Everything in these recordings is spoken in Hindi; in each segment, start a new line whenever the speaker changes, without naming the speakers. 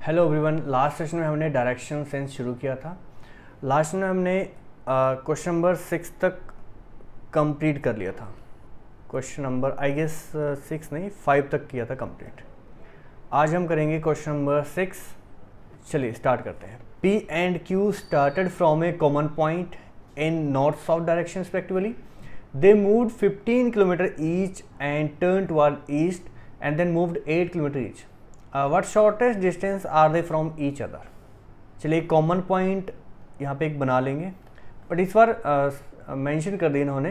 Hello everyone. लास्ट सेशन में हमने डायरेक्शन सेंस शुरू किया था। लास्ट में हमने क्वेश्चन नंबर 6 तक कंप्लीट कर लिया था। क्वेश्चन नंबर आई गेस 6 नहीं 5 तक किया था कंप्लीट। आज हम करेंगे क्वेश्चन नंबर 6। चलिए स्टार्ट करते हैं। P and Q started from a common point in north-south direction respectively. They moved 15 km each and turned toward east and then moved 8 km each. What shortest distance are they from each other? चलिए कॉमन पॉइंट यहाँ पे एक बना लेंगे, बट इस बार मेंशन कर दिया इन्होंने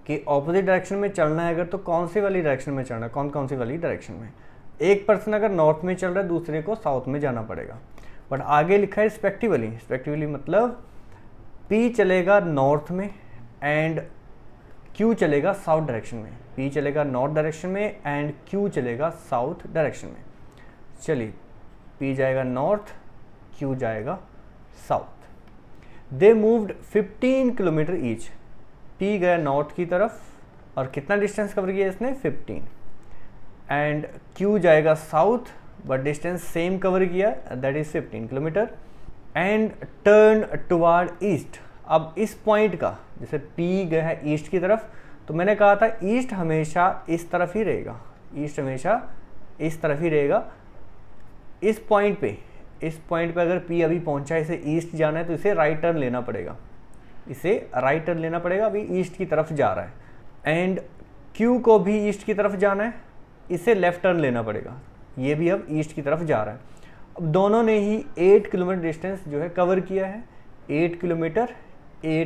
कि ऑपोजिट डायरेक्शन में चलना है अगर तो कौन सी वाली डायरेक्शन में चलना है, कौन सी वाली डायरेक्शन में। एक पर्सन अगर नॉर्थ में चल रहा है दूसरे को साउथ में जाना पड़ेगा, बट आगे लिखा है रिस्पेक्टिवली मतलब P चलेगा नॉर्थ में एंड Q चलेगा साउथ डायरेक्शन में। P चलेगा नॉर्थ डायरेक्शन में एंड Q चलेगा साउथ डायरेक्शन में। चलिए P जाएगा नॉर्थ, Q जाएगा south. They moved 15 kilometre each. P गया नॉर्थ की तरफ और कितना डिस्टेंस कवर किया इसने 15, एंड Q जाएगा south but distance same cover किया that is 15 kilometre and turn toward east. अब इस पॉइंट का जैसे P गया है ईस्ट की तरफ, तो मैंने कहा था ईस्ट हमेशा इस तरफ ही रहेगा, ईस्ट हमेशा इस तरफ ही रहेगा। इस पॉइंट पे अगर P अभी पहुंचा है, इसे ईस्ट जाना है तो इसे राइट टर्न लेना पड़ेगा, अभी ईस्ट की तरफ जा रहा है। एंड Q को भी ईस्ट की तरफ जाना है, इसे लेफ्ट टर्न लेना पड़ेगा, ये भी अब ईस्ट की तरफ जा रहा है। अब दोनों ने ही 8 किलोमीटर डिस्टेंस जो है कवर किया है, 8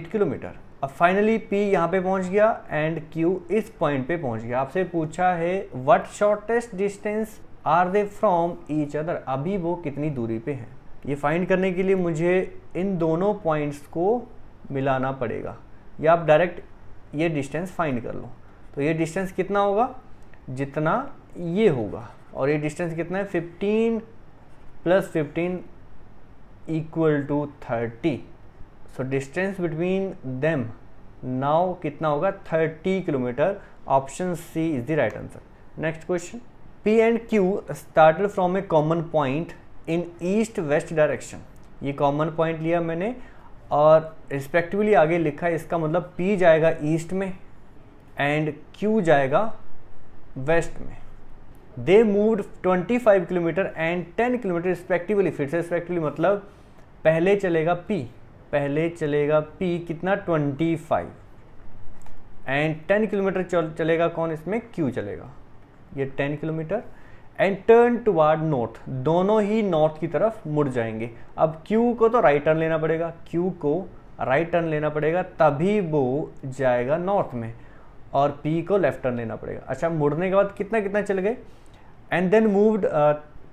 किलोमीटर। अब फाइनली P यहाँ पे पहुँच गया एंड Q इस पॉइंट पे पहुँच गया। आपसे पूछा है what shortest distance are they from each other, अभी वो कितनी दूरी पे हैं। ये फाइंड करने के लिए मुझे इन दोनों पॉइंट्स को मिलाना पड़ेगा, या आप डायरेक्ट ये डिस्टेंस फाइंड कर लो। तो ये डिस्टेंस कितना होगा, जितना ये होगा, और ये डिस्टेंस कितना है 15 + 15 = 30। So distance between them now कितना होगा 30 kilometre. Option C is the right answer. Next question. P and Q started from a common point in east west direction। ये कॉमन पॉइंट लिया मैंने और रिस्पेक्टिवली आगे लिखा है, इसका मतलब P जाएगा ईस्ट में एंड Q जाएगा वेस्ट में। They moved 25 kilometre and 10 kilometre respectively. फिर से रिस्पेक्टिवली मतलब पहले चलेगा P कितना 25 एंड 10 किलोमीटर चलेगा कौन, इसमें Q चलेगा, ये 10 kilometre. And turn toward north, दोनों ही नॉर्थ की तरफ मुड़ जाएंगे। अब Q को तो राइट टर्न लेना पड़ेगा, तभी वो जाएगा नॉर्थ में, और P को लेफ्ट टर्न लेना पड़ेगा। अच्छा, मुड़ने के बाद कितना चल गए, and then moved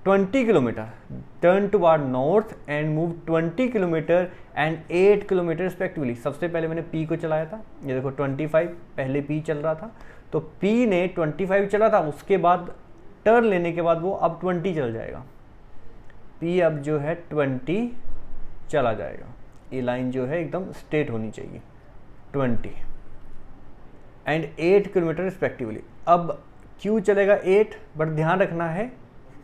20 kilometre, turn toward north and move 20 kilometre and 8 kilometre respectively. सबसे पहले मैंने P को चलाया था, ये देखो 25 पहले P चल रहा था, तो P ने 25 चला था, उसके बाद टर्न लेने के बाद वो अब 20 चल जाएगा। P अब जो है 20 चला जाएगा। ये लाइन जो है एकदम स्ट्रेट होनी चाहिए, 20 एंड 8 किलोमीटर रिस्पेक्टिवली। अब Q चलेगा 8, बट ध्यान रखना है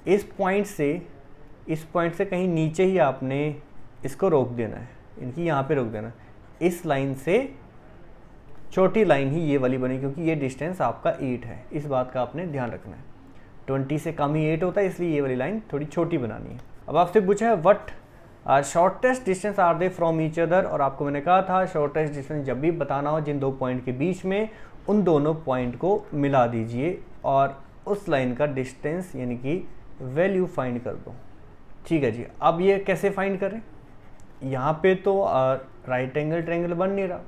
इस पॉइंट से कहीं नीचे ही आपने इसको रोक देना है, इनकी यहाँ पे रोक देना है। इस लाइन से छोटी लाइन ही ये वाली बनी, क्योंकि ये डिस्टेंस आपका 8 है, इस बात का आपने ध्यान रखना है। 20 से कम ही 8 होता है, इसलिए ये वाली लाइन थोड़ी छोटी बनानी है। अब आपसे पूछा है what shortest distance are they from each other, और आपको मैंने कहा था शॉर्टेस्ट डिस्टेंस जब भी बताना हो जिन दो पॉइंट के बीच में, उन दोनों पॉइंट को मिला दीजिए और उस लाइन का डिस्टेंस यानी कि वैल्यू फाइंड कर दो। ठीक है जी। अब ये कैसे फाइंड करें, यहाँ पे तो राइट एंगल ट्रायंगल बन नहीं रहा।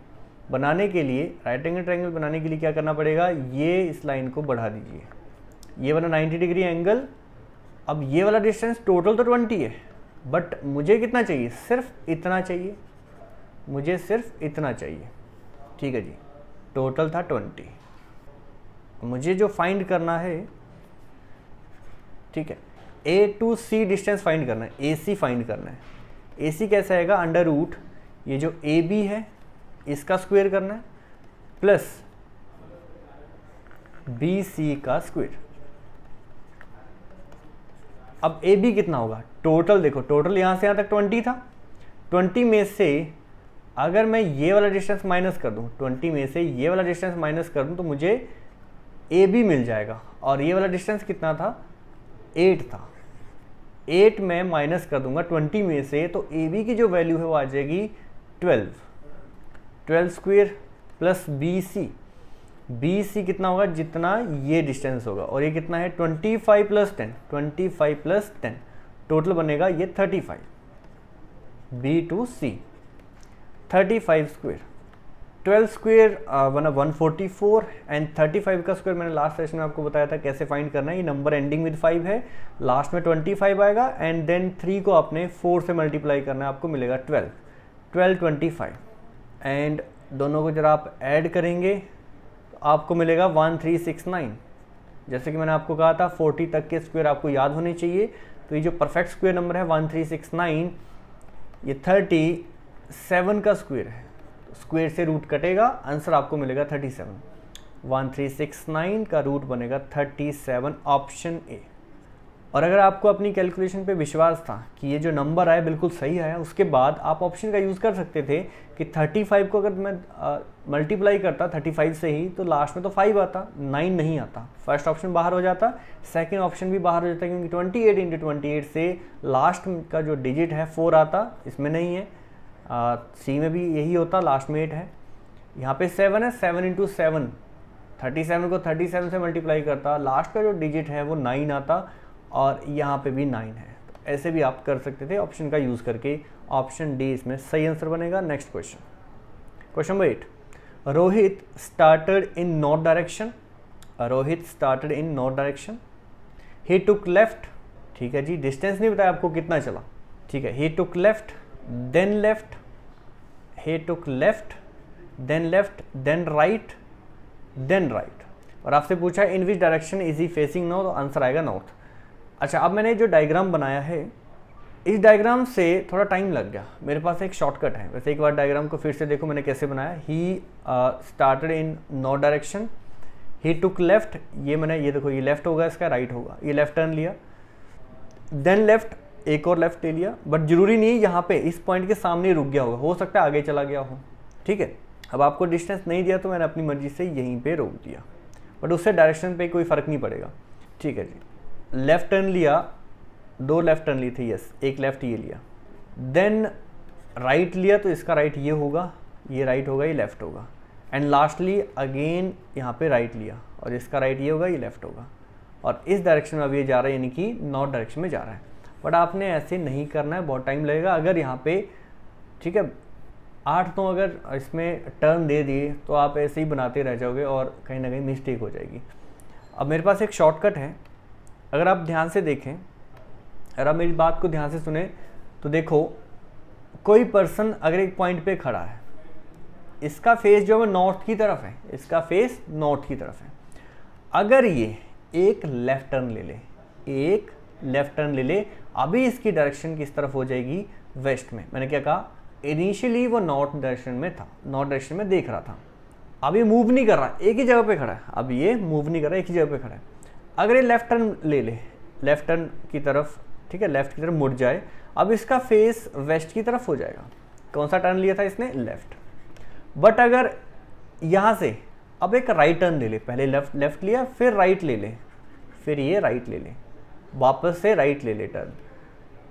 बनाने के लिए राइट एंगल ट्रायंगल बनाने के लिए क्या करना पड़ेगा, ये इस लाइन को बढ़ा दीजिए, ये वाला 90 डिग्री एंगल। अब ये वाला डिस्टेंस टोटल तो 20 है, बट मुझे कितना चाहिए, सिर्फ इतना चाहिए, ठीक है जी। टोटल था 20, मुझे जो फाइंड करना है, ठीक है, A to C distance find करना है, AC फाइंड करना है। AC कैसा आएगा, अंडर रूट ये जो AB है इसका स्क्वायर करना है प्लस BC का स्क्वायर। अब ए बी कितना होगा, टोटल देखो, टोटल यहाँ से यहाँ तक 20 था, 20 में से अगर मैं ये वाला डिस्टेंस माइनस कर दूँ, 20 में से ये वाला डिस्टेंस माइनस कर दूँ तो मुझे ए बी मिल जाएगा। और ये वाला डिस्टेंस कितना था, 8 था, 8 में माइनस कर दूंगा 20 में से, तो ए बी की जो वैल्यू है वो आ जाएगी 12, 12 स्क्वायर प्लस बी सी कितना होगा, जितना ये डिस्टेंस होगा, और ये कितना है 25 प्लस 10, 25 प्लस 10 टोटल बनेगा ये 35, B to C 35 square, 12 square बना 144 एंड 35 का स्क्वायर मैंने लास्ट सेशन में आपको बताया था कैसे फाइंड करना है। ये नंबर एंडिंग विद 5 है, लास्ट में 25 आएगा एंड देन 3 को आपने 4 से मल्टीप्लाई करना है, आपको मिलेगा 12, 25 एंड दोनों को जरा आप ऐड करेंगे तो आपको मिलेगा 1369। जैसे कि मैंने आपको कहा था 40 तक के स्क्वायर आपको याद होने चाहिए, तो ये जो परफेक्ट स्क्वायर नंबर है 1369, ये 37 का स्क्वायर है, स्क्वायर से रूट कटेगा, आंसर आपको मिलेगा 37, 1369 का रूट बनेगा 37, ऑप्शन ए। और अगर आपको अपनी कैलकुलेशन पे विश्वास था कि ये जो नंबर आया बिल्कुल सही आया, उसके बाद आप ऑप्शन का यूज़ कर सकते थे कि 35 को अगर मैं मल्टीप्लाई करता 35 से ही तो लास्ट में तो 5 आता, 9 नहीं आता, फर्स्ट ऑप्शन बाहर हो जाता, सेकंड ऑप्शन भी बाहर हो जाता, क्योंकि 28 इंटू 28 से लास्ट का जो डिजिट है 4 आता, इसमें नहीं है। सी में भी यही होता, लास्ट में 8 है, यहाँ पे 7 है, 7 इंटू 7 37 को 37 से मल्टीप्लाई करता, लास्ट का जो डिजिट है वो 9 आता, और यहाँ पे भी 9 है। तो ऐसे भी आप कर सकते थे ऑप्शन का यूज़ करके, ऑप्शन डी इसमें सही आंसर बनेगा। Next question, question number 8, Rohit started in north direction, Rohit started in north direction, he took left, ठीक है जी, डिस्टेंस नहीं बताया आपको कितना चला, ठीक है, he took left then left, he took left then right then right, और आपसे पूछा in which direction is he facing north, तो आंसर आएगा नॉर्थ। अच्छा, अब मैंने जो डायग्राम बनाया है, इस डायग्राम से थोड़ा टाइम लग गया, मेरे पास एक शॉर्टकट है। वैसे एक बार डायग्राम को फिर से देखो मैंने कैसे बनाया, he started in north direction, he took left, ये मैंने, ये देखो ये लेफ्ट होगा, इसका राइट होगा, ये लेफ्ट टर्न लिया, देन लेफ्ट, एक और लेफ्ट ले लिया, बट जरूरी नहीं यहाँ पे इस पॉइंट के सामने रुक गया होगा, हो सकता है आगे चला गया हो, ठीक है। अब आपको डिस्टेंस नहीं दिया तो मैंने अपनी मर्जी से यहीं पे रोक दिया, बट उससे डायरेक्शन पे कोई फ़र्क नहीं पड़ेगा, ठीक है जी। लेफ्ट टर्न लिया, 2 लेफ्ट टर्न ली थी, यस, एक लेफ्ट ये लिया, देन राइट लिया, तो इसका राइट ये होगा, ये राइट होगा, ये लेफ्ट होगा, एंड लास्टली अगेन यहाँ पे राइट लिया, और इसका राइट ये होगा, ये लेफ्ट होगा, और इस डायरेक्शन में अब ये जा रहा है, यानी कि नॉर्थ डायरेक्शन में जा रहा है। बट आपने ऐसे नहीं करना है, बहुत टाइम लगेगा। अगर यहाँ पे, ठीक है, 8 तो अगर इसमें टर्न दे दिए तो आप ऐसे ही बनाते रह जाओगे और कहीं ना कहीं मिस्टेक हो जाएगी। अब मेरे पास एक शॉर्टकट है, अगर आप ध्यान से देखें, अगर आप मेरी बात को ध्यान से सुने तो देखो, कोई पर्सन अगर एक पॉइंट पे खड़ा है, इसका फेस जो है नॉर्थ की तरफ है, इसका फेस नॉर्थ की तरफ है, अगर ये एक लेफ्ट टर्न ले ले, एक लेफ्ट टर्न ले ले, अभी इसकी डायरेक्शन किस तरफ हो जाएगी, वेस्ट में। मैंने क्या कहा, इनिशियली वो नॉर्थ डायरेक्शन में था, नॉर्थ डायरेक्शन में देख रहा था, अब ये मूव नहीं कर रहा, एक ही जगह पे खड़ा है, अब ये मूव नहीं कर रहा, एक ही जगह पे खड़ा है। अगर ये लेफ्ट टर्न ले ले, लेफ्ट टर्न की तरफ, ठीक है, लेफ्ट की तरफ मुड़ जाए, अब इसका फेस वेस्ट की तरफ हो जाएगा। कौन सा टर्न लिया था इसने, लेफ्ट। बट अगर यहाँ से अब एक राइट टर्न ले ले, पहले लेफ्ट लिया, फिर राइट ले ले, फिर ये राइट ले ले, वापस से राइट ले ले टर्न,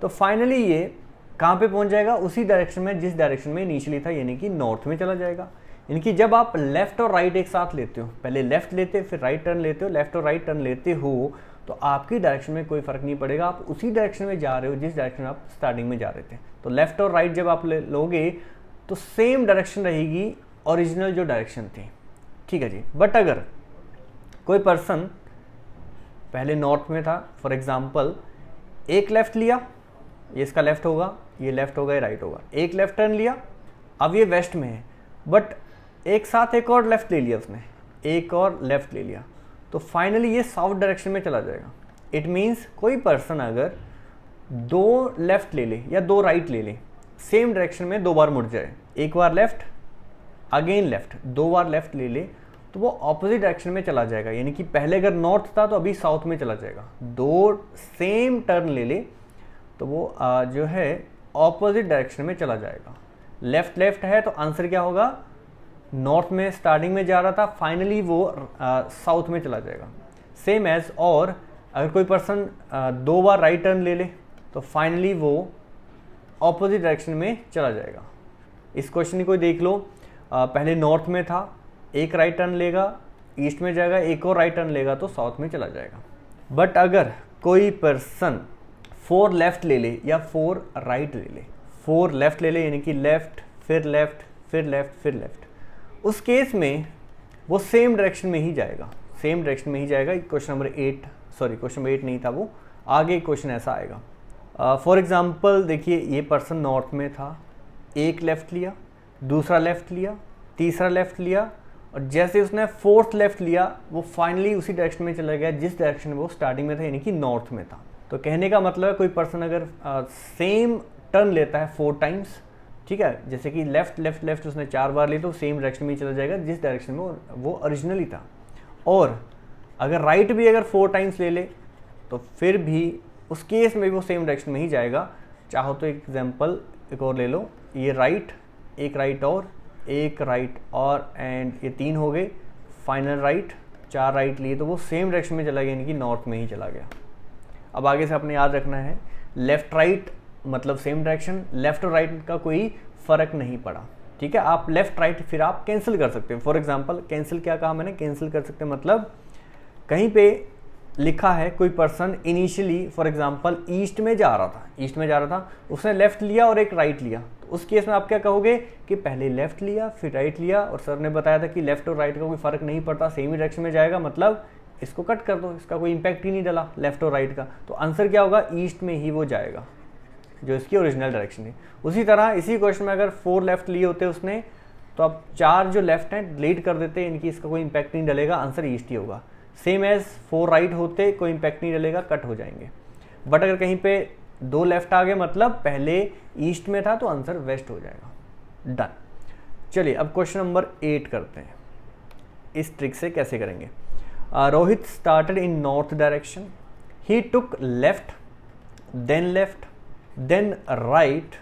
तो फाइनली ये कहाँ पे पहुँच जाएगा, उसी डायरेक्शन में जिस डायरेक्शन में इनिशियली था, यानी कि नॉर्थ में चला जाएगा। यानी कि जब आप लेफ्ट और राइट एक साथ लेते हो, पहले लेफ्ट लेते फिर राइट टर्न लेते हो, लेफ्ट और राइट टर्न लेते हो, तो आपकी डायरेक्शन में कोई फर्क नहीं पड़ेगा, आप उसी डायरेक्शन में जा रहे हो जिस डायरेक्शन में आप स्टार्टिंग में जा रहे थे। तो लेफ्ट और राइट जब आप लोगे तो सेम डायरेक्शन रहेगी ओरिजिनल जो डायरेक्शन थी, ठीक है जी। बट अगर कोई पर्सन पहले नॉर्थ में था, फॉर एग्जाम्पल एक लेफ्ट लिया, ये इसका लेफ्ट होगा, ये लेफ्ट होगा, ये राइट होगा, एक लेफ्ट टर्न लिया, अब ये वेस्ट में है, बट एक साथ एक और लेफ्ट ले लिया उसने, एक और लेफ्ट ले लिया, तो फाइनली ये साउथ डायरेक्शन में चला जाएगा। इट मीन्स कोई पर्सन अगर 2 लेफ्ट ले ले या 2 राइट ले ले, सेम डायरेक्शन में 2 बार मुड़ जाए, एक बार लेफ्ट अगेन लेफ्ट, 2 बार लेफ्ट ले ले, तो वो ऑपोजिट डायरेक्शन में चला जाएगा, यानी कि पहले अगर नॉर्थ था तो अभी साउथ में चला जाएगा। दो सेम टर्न ले ले तो वो जो है ऑपोजिट डायरेक्शन में चला जाएगा। लेफ्ट लेफ्ट है तो आंसर क्या होगा, नॉर्थ में स्टार्टिंग में जा रहा था, फाइनली वो साउथ में चला जाएगा। सेम एज, और अगर कोई पर्सन 2 बार राइट टर्न ले ले तो फाइनली वो ऑपोजिट डायरेक्शन में चला जाएगा। इस क्वेश्चन को देख लो, पहले नॉर्थ में था, एक राइट टर्न लेगा ईस्ट में जाएगा, एक और राइट टर्न लेगा तो साउथ में चला जाएगा। बट अगर कोई पर्सन 4 लेफ्ट ले ले या 4 राइट ले ले, 4 लेफ्ट ले ले यानी कि लेफ्ट फिर लेफ्ट फिर लेफ्ट फिर लेफ्ट, उस केस में वो सेम डायरेक्शन में ही जाएगा, सेम डायरेक्शन में ही जाएगा। Question number 8, sorry question number 8 नहीं था वो, आगे क्वेश्चन ऐसा आएगा। फॉर एग्जांपल देखिए, ये पर्सन नॉर्थ में था, एक लेफ्ट लिया, दूसरा लेफ्ट लिया, तीसरा लेफ्ट लिया, और जैसे उसने 4th लेफ्ट लिया वो फाइनली उसी डायरेक्शन में चला गया जिस डायरेक्शन में वो स्टार्टिंग में था, यानी कि नॉर्थ में था। तो कहने का मतलब है कोई पर्सन अगर सेम टर्न लेता है 4 टाइम्स, ठीक है, जैसे कि लेफ्ट लेफ्ट लेफ्ट उसने 4 बार ली तो सेम डायरेक्शन में ही चला जाएगा जिस डायरेक्शन में वो ओरिजिनली था। और अगर राइट भी अगर 4 टाइम्स ले ले तो फिर भी उस केस में भी वो सेम डायरेक्शन में ही जाएगा। चाहो तो एग्जाम्पल एक और ले लो, ये राइट, एक राइट और एक राइट और एंड ये 3 हो गए, फाइनल राइट, 4 राइट लिए तो वो सेम डायरेक्शन में चला गया, यानी कि नॉर्थ में ही चला गया। अब आगे से आपने याद रखना है, लेफ्ट राइट मतलब सेम डायरेक्शन, लेफ्ट और राइट का कोई फर्क नहीं पड़ा, ठीक है। आप लेफ्ट राइट फिर आप कैंसिल कर सकते हो। फॉर एग्जांपल कैंसिल क्या कहा मैंने, कैंसिल कर सकते हैं मतलब कहीं पे लिखा है कोई person initially for example east में जा रहा था, ईस्ट में जा रहा था, उसने लेफ्ट लिया और एक राइट लिया, तो उस केस में आप क्या कहोगे कि पहले लेफ्ट लिया फिर राइट लिया, और सर ने बताया था कि लेफ्ट और राइट का कोई फर्क नहीं पड़ता, सेम ही डायरेक्शन में जाएगा, मतलब इसको कट कर दो, इसका कोई इंपैक्ट ही नहीं डाला लेफ्ट और राइट का। तो आंसर क्या होगा, ईस्ट में ही वो जाएगा जो इसकी ओरिजिनल डायरेक्शन है। उसी तरह इसी क्वेश्चन में अगर 4 लेफ्ट लिए होते उसने तो आप 4 जो लेफ्ट हैं डिलीट कर देते, इनकी इसका कोई इंपैक्ट नहीं डलेगा, आंसर ईस्ट ही होगा। सेम एज 4 राइट होते कोई इंपैक्ट नहीं डलेगा, कट हो जाएंगे। बट अगर कहीं पे 2 लेफ्ट आ गए मतलब पहले ईस्ट में था तो आंसर वेस्ट हो जाएगा। डन। चलिए अब क्वेश्चन नंबर 8 करते हैं। इस ट्रिक से कैसे करेंगे, Rohit started in north direction, he took left then right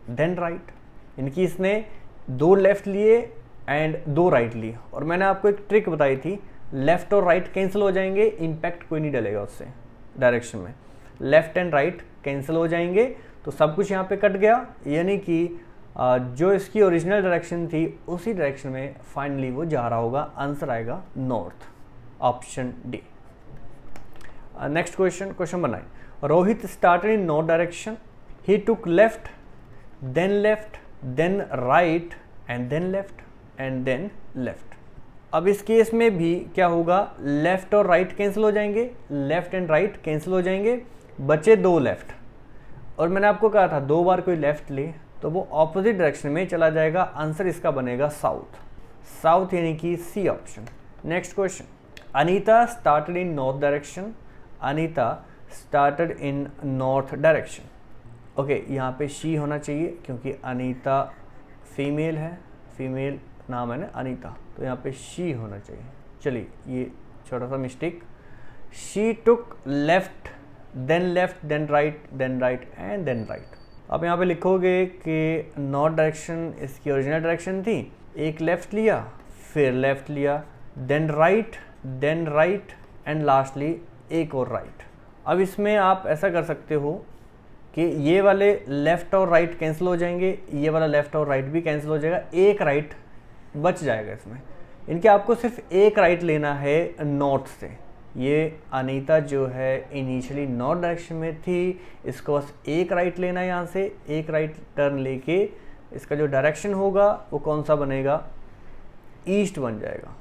then right, इनकी इसने 2 लेफ्ट लिए एंड 2 राइट लिए, और मैंने आपको एक ट्रिक बताई थी, लेफ्ट और राइट कैंसिल हो जाएंगे, इम्पैक्ट कोई नहीं डलेगा उससे डायरेक्शन में, लेफ्ट एंड राइट कैंसिल हो जाएंगे तो सब कुछ यहाँ पे कट गया, यानी कि जो इसकी ओरिजिनल डायरेक्शन थी उसी डायरेक्शन में फाइनली वो जा रहा होगा, आंसर आएगा north, option D. Next question, question number 9, Rohit started in north direction, he took left then right and then left and then left. अब इस केस में भी क्या होगा, लेफ्ट और राइट कैंसिल हो जाएंगे, लेफ्ट एंड राइट कैंसिल हो जाएंगे, बचे 2 लेफ्ट, और मैंने आपको कहा था 2 बार कोई लेफ्ट ले तो वो ऑपोजिट डायरेक्शन में चला जाएगा, आंसर इसका बनेगा साउथ यानी कि C option. Next question, Anita started in north direction, Anita started in north direction. Okay, यहाँ पे शी होना चाहिए क्योंकि अनीता फीमेल है, फीमेल नाम है ना अनीता, तो यहाँ पे शी होना चाहिए। चलिए ये छोटा सा mistake, she took left then right and then right. आप यहाँ पे लिखोगे कि नॉर्थ डायरेक्शन इसकी ओरिजिनल डायरेक्शन थी, एक लेफ्ट लिया फिर लेफ्ट लिया, देन राइट एंड लास्टली एक और राइट। अब इसमें आप ऐसा कर सकते हो कि ये वाले लेफ्ट और राइट कैंसिल हो जाएंगे, ये वाला लेफ्ट और राइट भी कैंसिल हो जाएगा, एक राइट बच जाएगा इसमें। इनके आपको सिर्फ एक राइट लेना है नॉर्थ से। ये अनीता जो है इनिशियली नॉर्थ डायरेक्शन में थी, इसको बस एक राइट लेना है, यहाँ से एक राइट टर्न लेके इसका जो डायरेक्शन होगा वो कौन सा बनेगा, ईस्ट बन जाएगा।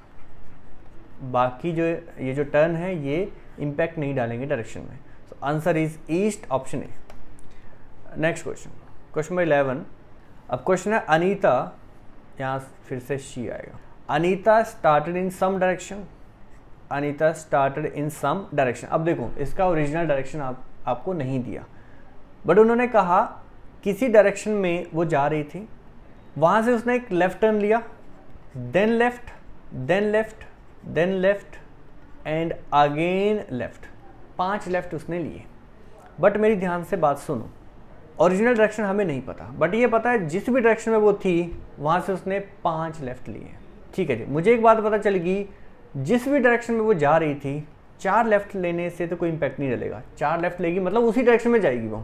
बाकी जो ये जो टर्न है ये इम्पैक्ट नहीं डालेंगे डायरेक्शन में, सो answer is east, option A. Next question, question number 11। अब क्वेश्चन है अनीता, यहाँ फिर से शी आएगा, Anita started in some direction, Anita started in some direction. अब देखो इसका ओरिजिनल डायरेक्शन आपको नहीं दिया, बट उन्होंने कहा किसी डायरेक्शन में वो जा रही थी, वहाँ से उसने एक लेफ्ट टर्न लिया, then left then left and again left, 5 left उसने लिए। बट मेरी ध्यान से बात सुनो, ओरिजिनल डायरेक्शन हमें नहीं पता, बट ये पता है जिस भी डायरेक्शन में वो थी वहाँ से उसने 5 लेफ्ट लिए। ठीक है जी, मुझे एक बात पता चलेगी, जिस भी डायरेक्शन में वो जा रही थी 4 लेफ्ट लेने से तो कोई इम्पैक्ट नहीं डलेगा। 4 लेफ्ट लेगी मतलब उसी डायरेक्शन में जाएगी वो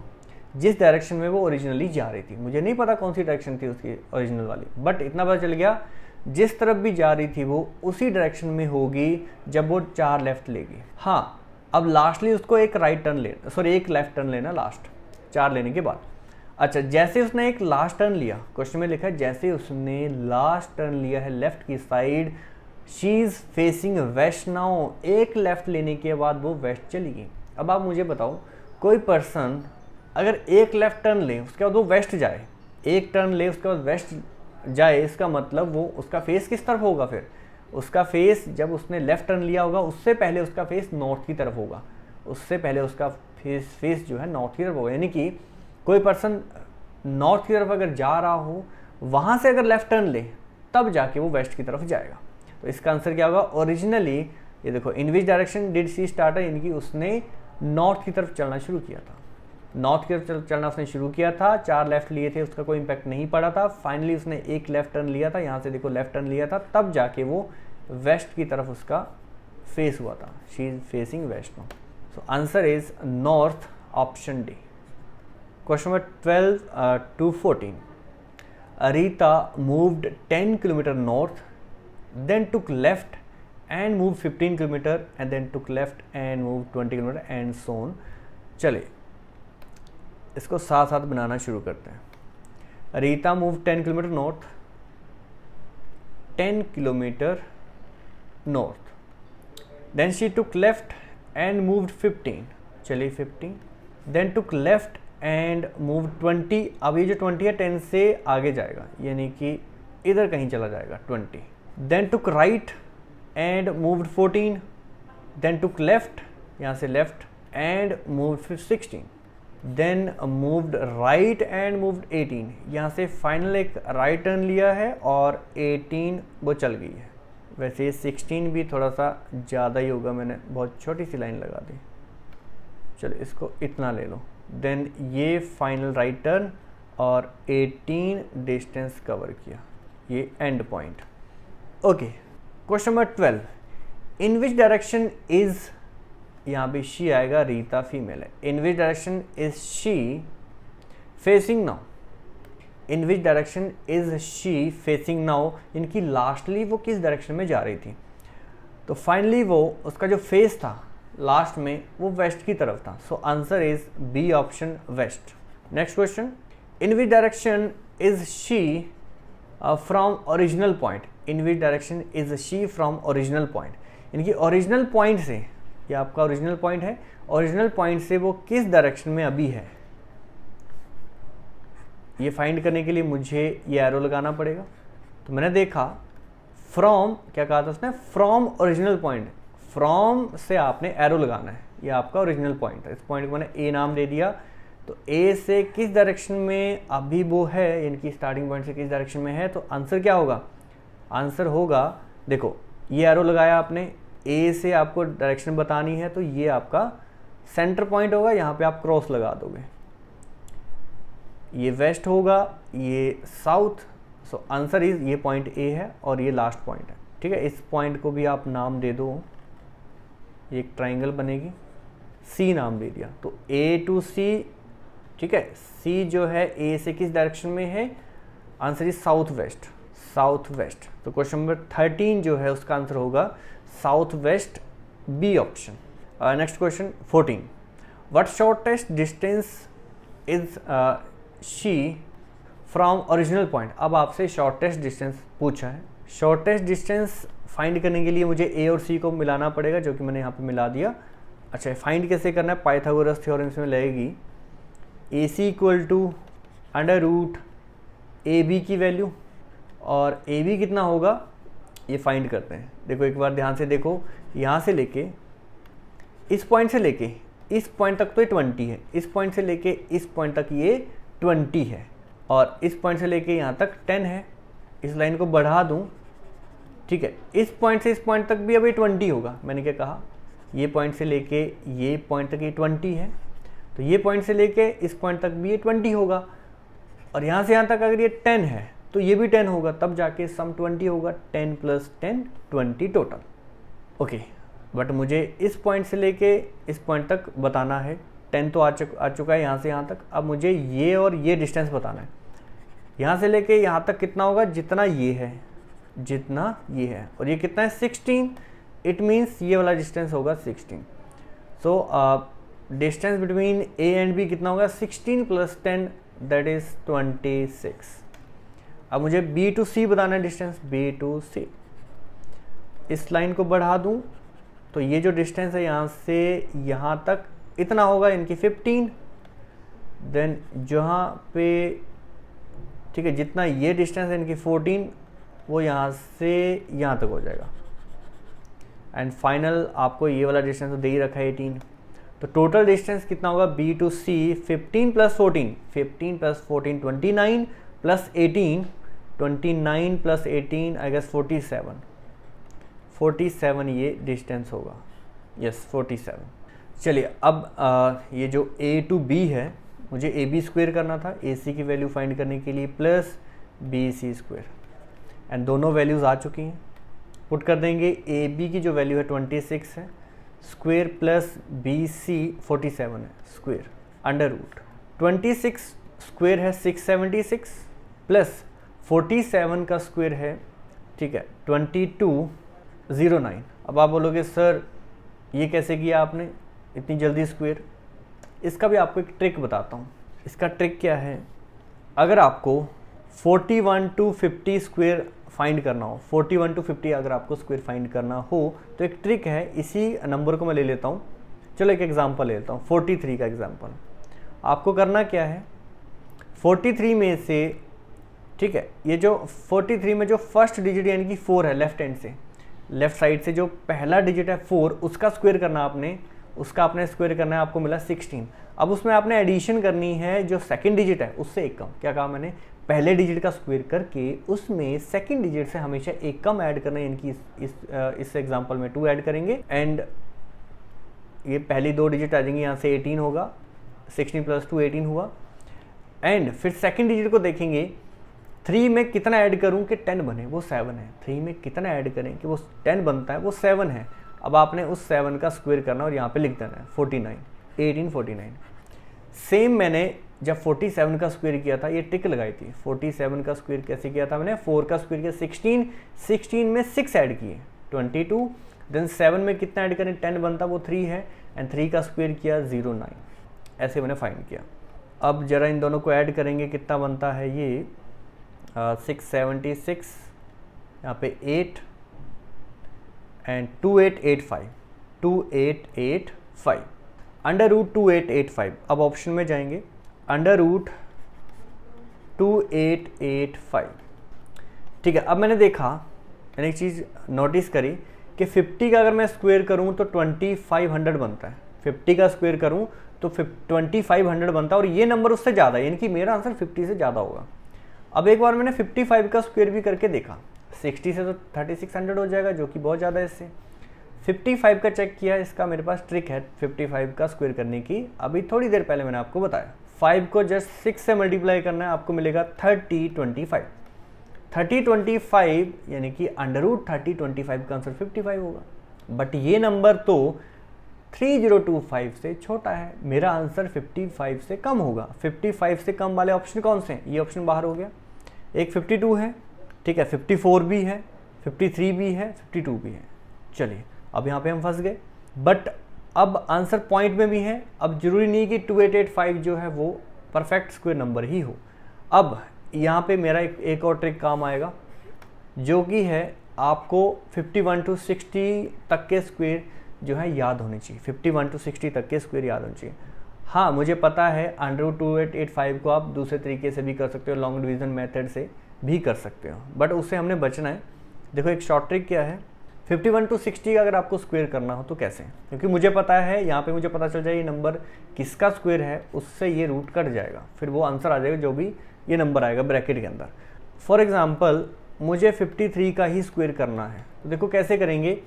जिस डायरेक्शन में वो ओरिजिनली जा रही थी। मुझे नहीं पता कौन सी डायरेक्शन थी उसकी ओरिजिनल वाली, बट इतना पता चल गया जिस तरफ भी जा रही थी वो उसी डायरेक्शन में होगी जब वो 4 लेफ्ट लेगी। हाँ, अब लास्टली उसको एक राइट टर्न लेना, सॉरी एक लेफ्ट टर्न लेना लास्ट 4 लेने के बाद। अच्छा, जैसे उसने एक लास्ट टर्न लिया, क्वेश्चन में लिखा है जैसे उसने लास्ट टर्न लिया है लेफ्ट की side, she is facing west now, एक लेफ्ट लेने के बाद वो वेस्ट चली गई। अब आप मुझे बताओ, कोई पर्सन अगर एक लेफ्ट टर्न ले उसके बाद वो वेस्ट जाए, एक टर्न ले उसके बाद वेस्ट जाए, इसका मतलब वो उसका फेस किस तरफ होगा? फिर उसका फेस जब उसने लेफ्ट टर्न लिया होगा उससे पहले उसका फेस नॉर्थ की तरफ होगा, उससे पहले उसका फेस जो है नॉर्थ की तरफ होगा। यानी कि कोई पर्सन नॉर्थ की तरफ अगर जा रहा हो, वहाँ से अगर लेफ्ट टर्न ले तब जाके वो वेस्ट की तरफ जाएगा। तो इसका आंसर क्या होगा? ओरिजिनली ये देखो, in which direction did she start, यानी कि उसने नॉर्थ की तरफ चलना शुरू किया था, नॉर्थ की तरफ चलना उसने शुरू किया था। 4 लेफ्ट लिए थे, उसका कोई इम्पैक्ट नहीं पड़ा था। फाइनली उसने एक लेफ्ट टर्न लिया था, यहाँ से देखो लेफ्ट टर्न लिया था, तब जाके वो वेस्ट की तरफ उसका फेस हुआ था। She is facing west now. So answer is north, option D. Question number 12 to 14. Rita moved 10 km north, then took left and moved 15 km, and then took left and moved 20 km and so on. चले इसको साथ साथ बनाना शुरू करते हैं। Rita move 10 kilometre north, 10 kilometre north, then she took left and moved 15, चलिए 15, then took left and moved 20। अब ये जो 20 है 10 से आगे जाएगा, यानी कि इधर कहीं चला जाएगा 20। Then took right and moved 14, then took left, यहाँ से left and moved 16, then moved right and moved 18, यहाँ से फाइनल एक राइट टर्न लिया है और 18 वो चल गई है। वैसे 16 भी थोड़ा सा ज़्यादा ही होगा, मैंने बहुत छोटी सी लाइन लगा दी। चलो इसको इतना ले लो। देन ये फाइनल राइट टर्न और 18 डिस्टेंस कवर किया, ये end point. Okay, question number 12, in which direction is, यहाँ भी शी आएगा, रीता फीमेल है। In which direction is she facing now, in which direction is she facing now, इनकी लास्टली वो किस डायरेक्शन में जा रही थी? तो फाइनली वो उसका जो फेस था लास्ट में वो वेस्ट की तरफ था। So answer is B option, west. Next question, in which direction is she from original point, in which direction is she from original point, इनकी ओरिजिनल पॉइंट से, ये आपका ओरिजिनल पॉइंट है, ओरिजिनल पॉइंट से वो किस डायरेक्शन में अभी है, ये फाइंड करने के लिए मुझे ये एरो लगाना पड़ेगा। तो मैंने देखा फ्रॉम, क्या कहा था उसने? फ्रॉम ओरिजिनल पॉइंट, फ्रॉम से आपने एरो लगाना है, ये आपका ओरिजिनल पॉइंट है। इस पॉइंट को मैंने ए नाम दे दिया। तो ए से किस डायरेक्शन में अभी वो है, इनकी स्टार्टिंग पॉइंट से किस डायरेक्शन में है, तो आंसर क्या होगा? आंसर होगा, देखो ये एरो लगाया आपने, ए से आपको डायरेक्शन बतानी है, तो ये आपका सेंटर पॉइंट होगा, यहाँ पे आप क्रॉस लगा दोगे, ये वेस्ट होगा, ये साउथ। सो आंसर इज, ये पॉइंट ए है और ये लास्ट पॉइंट है। ठीक है, इस पॉइंट को भी आप नाम दे दो, ये एक ट्राइंगल बनेगी, सी नाम दे दिया। तो ए टू सी, ठीक है, सी जो है ए से किस डायरेक्शन में है? Answer is south west, south west. तो क्वेश्चन नंबर 13 जो है उसका आंसर होगा south west, B option. Next question 14, what shortest distance is she from original point. अब आपसे शॉर्टेस्ट डिस्टेंस पूछा है। शॉर्टेस्ट डिस्टेंस फाइंड करने के लिए मुझे ए और सी को मिलाना पड़ेगा, जो कि मैंने यहाँ पे मिला दिया। अच्छा, फाइंड कैसे करना है? पाइथागोरस थ्योरम में लगेगी, A C equal to under root A B की वैल्यू, और ए बी कितना होगा ये फाइंड करते हैं। देखो एक बार ध्यान से देखो, यहाँ से लेके इस पॉइंट से लेके इस पॉइंट तक तो ये 20 है, इस पॉइंट से लेके इस पॉइंट तक ये 20 है, और इस पॉइंट से लेके यहाँ तक 10 है। इस लाइन को बढ़ा दूँ, ठीक है, इस पॉइंट से इस पॉइंट तक भी अभी 20 होगा। मैंने क्या कहा, ये पॉइंट से लेके ये पॉइंट तक ये 20 है, तो ये पॉइंट से लेके इस पॉइंट तक भी ये 20 होगा, और यहाँ से यहाँ तक अगर ये 10 है तो ये भी 10 होगा, तब जाके सम 20 होगा। 10 + 10 20 टोटल। ओके, बट मुझे इस पॉइंट से लेके इस पॉइंट तक बताना है। 10 तो आ चुका है यहाँ से यहाँ तक। अब मुझे ये और ये डिस्टेंस बताना है। यहाँ से लेके यहाँ तक कितना होगा, जितना ये है, जितना ये है, और ये कितना है 16। इट मीन्स ये वाला डिस्टेंस होगा 16। So distance between A and B कितना होगा, 16 + 10 दैट इज़ 26। अब मुझे बी टू सी बताना है डिस्टेंस, बी टू सी। इस लाइन को बढ़ा दूं तो ये जो डिस्टेंस है यहाँ से यहाँ तक इतना होगा, इनकी 15। देन जहाँ पे, ठीक है, जितना ये डिस्टेंस है इनकी 14, वो यहाँ से यहाँ तक हो जाएगा। एंड फाइनल आपको ये वाला डिस्टेंस तो दे ही रखा है 18। तो टोटल डिस्टेंस कितना होगा, B to C 15 + 14, 15 + 14 29 + 18, 29 + 18 I guess 47 ये डिस्टेंस होगा। यस 47। चलिए अब ये जो ए टू बी है, मुझे ए बी स्क्वायर करना था ए सी की वैल्यू फाइंड करने के लिए, plus B C square. And दोनों वैल्यूज़ आ चुकी हैं, पुट कर देंगे। ए बी की जो वैल्यू है 26 है स्क्वायर, प्लस बी सी 47 है स्क्वायर, अंडर रूट 26 स्क्वायर है 676, प्लस 47 का स्क्वायर है, ठीक है, 2209। अब आप बोलोगे सर ये कैसे किया आपने इतनी जल्दी स्क्वायर? इसका भी आपको एक ट्रिक बताता हूँ। इसका ट्रिक क्या है, अगर आपको 41 to 50 स्क्वायर फाइंड करना हो, 41 to 50 अगर आपको स्क्वायर फाइंड करना हो तो एक ट्रिक है। इसी नंबर को मैं ले लेता हूँ, चलो एक एग्जांपल ले लेता हूँ, 43 का एग्जांपल। आपको करना क्या है, 43 में से, ठीक है, ये जो 43 में जो फर्स्ट डिजिट यानी कि 4 है, लेफ्ट हैंड से, लेफ्ट साइड से जो पहला डिजिट है 4, उसका स्क्वायर करना आपने, उसका आपने स्क्वायर करना है, आपको मिला 16। अब उसमें आपने एडिशन करनी है, जो सेकंड डिजिट है उससे एक कम। क्या कहा मैंने, पहले डिजिट का स्क्वायर करके उसमें सेकंड डिजिट से हमेशा एक कम ऐड करना है, यानी कि इस एग्जांपल में 2 ऐड करेंगे। एंड ये पहली 2 डिजिट आ जाएंगी, यहाँ से 18 होगा, 16 + 2 18 हुआ। एंड फिर सेकंड डिजिट को देखेंगे, 3 में कितना ऐड करूं कि 10 बने, वो 7 है। 3 में कितना ऐड करें कि वो 10 बनता है, वो 7 है। अब आपने उस 7 का स्क्वायर करना और यहाँ पे लिख देना है 49, 1849। सेम मैंने जब 47 का स्क्वायर किया था, ये टिक लगाई थी। 47 का स्क्वायर कैसे किया था मैंने, 4 का स्क्वायर किया 16, 16 में 6 ऐड किए 22, देन 7 में कितना ऐड करें, 10 बनता, वो 3 है, एंड 3 का स्क्वायर किया 09। ऐसे मैंने फाइंड किया। अब जरा इन दोनों को ऐड करेंगे, कितना बनता है ये 676, यहाँ पे 8 एंड 2885 अंडर रूट 2885। अब ऑप्शन में जाएंगे, अंडर रूट 2885। ठीक है, अब मैंने देखा, मैंने एक चीज़ नोटिस करी कि 50 का अगर मैं स्क्वायर करूं तो 2500 बनता है। 50 का स्क्वायर करूं तो 2500 बनता है, और ये नंबर उससे ज़्यादा है, यानी कि मेरा आंसर 50 से ज़्यादा होगा। अब एक बार मैंने 55 का स्क्वायर भी करके देखा, 60 से तो 3600 हो जाएगा, जो कि बहुत ज़्यादा है इससे। 55 का चेक किया, इसका मेरे पास ट्रिक है 55 का स्क्वायर करने की, अभी थोड़ी देर पहले मैंने आपको बताया। 5 को जस्ट 6 से मल्टीप्लाई करना है, आपको मिलेगा 3025। 3025 यानी कि अंडर रूट 3025 का आंसर 55 होगा। बट ये नंबर तो 3025 से छोटा है, मेरा आंसर 55 से कम होगा। 55 से कम वाले ऑप्शन कौन से हैं, ये ऑप्शन बाहर हो गया। एक 52 है, ठीक है, 54 भी है, 53 भी है, 52 भी है। चलिए अब यहाँ पे हम फंस गए, बट अब आंसर पॉइंट में भी है। अब जरूरी नहीं कि 2885 जो है वो परफेक्ट स्क्वायर नंबर ही हो। अब यहाँ पे मेरा एक और ट्रिक काम आएगा, जो कि है आपको 51 to 60 तक के स्क्वायर जो है याद होने चाहिए। 51 to 60 तक के स्क्वायर याद होने चाहिए। हाँ, मुझे पता है अंडर रूट 2885 को आप दूसरे तरीके से भी कर सकते हो, लॉन्ग डिवीजन मेथड से भी कर सकते हो, बट उससे हमने बचना है। देखो एक शॉर्ट ट्रिक क्या है, 51 to 60 का अगर आपको स्क्वायर करना हो तो कैसे, क्योंकि मुझे पता है यहाँ पे मुझे पता चल जाए ये नंबर किसका स्क्वायर है, उससे ये रूट कट जाएगा, फिर वो आंसर आ जाएगा जो भी ये नंबर आएगा ब्रैकेट के अंदर। फॉर एग्जांपल मुझे 53 का ही स्क्वायर करना है। तो देखो कैसे करेंगे,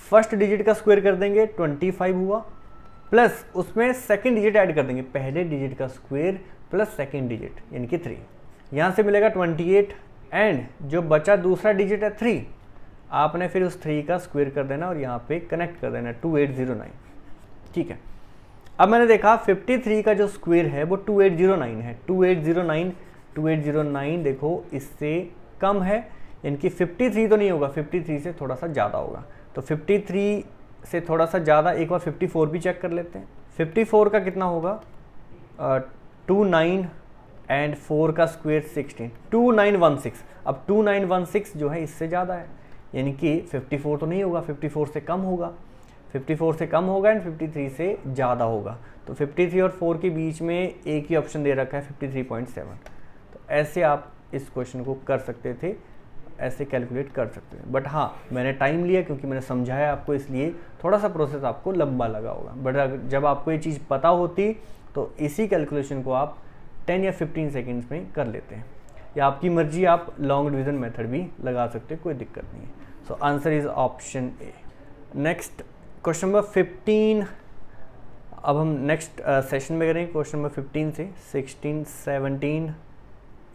फर्स्ट डिजिट का स्क्वायर कर देंगे 25 हुआ, प्लस उसमें सेकंड डिजिट ऐड कर देंगे, पहले डिजिट का स्क्वायर प्लस सेकंड डिजिट यानी कि 3। यहाँ से मिलेगा 28 एंड जो बचा दूसरा डिजिट है 3, आपने फिर उस 3 का स्क्वायर कर देना और यहाँ पे कनेक्ट कर देना 2809। ठीक है, अब मैंने देखा 53 का जो स्क्वायर है वो 2809 है। 2809 देखो इससे कम है, यानी कि 53 तो नहीं होगा, 53 से थोड़ा सा ज़्यादा होगा। तो 53 से थोड़ा सा ज़्यादा, एक बार 54 भी चेक कर लेते हैं। 54 का कितना होगा, 29 एंड 4 का स्क्वायर 16, 2916। अब 2916 जो है इससे ज़्यादा है, यानी कि 54 तो नहीं होगा, 54 से कम होगा, 54 से कम होगा एंड 53 से ज़्यादा होगा। तो 53 और 4 के बीच में एक ही ऑप्शन दे रखा है 53.7। तो ऐसे आप इस क्वेश्चन को कर सकते थे, ऐसे कैलकुलेट कर सकते थे। बट हाँ, मैंने टाइम लिया क्योंकि मैंने समझाया आपको, इसलिए थोड़ा सा प्रोसेस आपको लंबा लगा होगा। बट जब आपको ये चीज़ पता होती तो इसी कैलकुलेशन को आप 10 या 15 सेकेंड्स में कर लेते हैं, या आपकी मर्जी, आप लॉन्ग डिवीज़न मेथड भी लगा सकते हैं, कोई दिक्कत नहीं है। सो answer is option A. Next question number 15, अब हम नेक्स्ट सेशन में करेंगे क्वेश्चन नंबर 15 से 16, 17,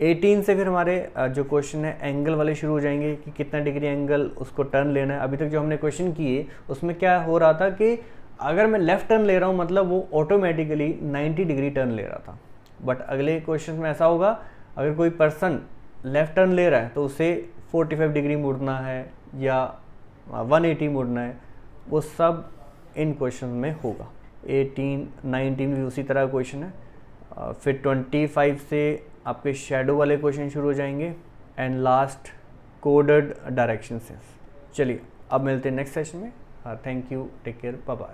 18 से फिर हमारे जो क्वेश्चन है एंगल वाले शुरू हो जाएंगे कि कितना डिग्री एंगल उसको टर्न लेना है। अभी तक जो हमने क्वेश्चन किए उसमें क्या हो रहा था कि अगर मैं लेफ़्ट टर्न ले रहा हूँ मतलब वो ऑटोमेटिकली 90 डिग्री टर्न ले रहा था। बट अगले क्वेश्चन में ऐसा होगा, अगर कोई पर्सन लेफ़्ट टर्न ले रहा है तो उसे 45 डिग्री मुड़ना है या 180 मुड़ना है, वो सब इन क्वेश्चन में होगा। 18, 19 भी उसी तरह का क्वेश्चन है। फिर 25 से आपके शैडो वाले क्वेश्चन शुरू हो जाएंगे and last coded direction sense. चलिए अब मिलते हैं नेक्स्ट सेशन में। Thank you, take care, bye bye.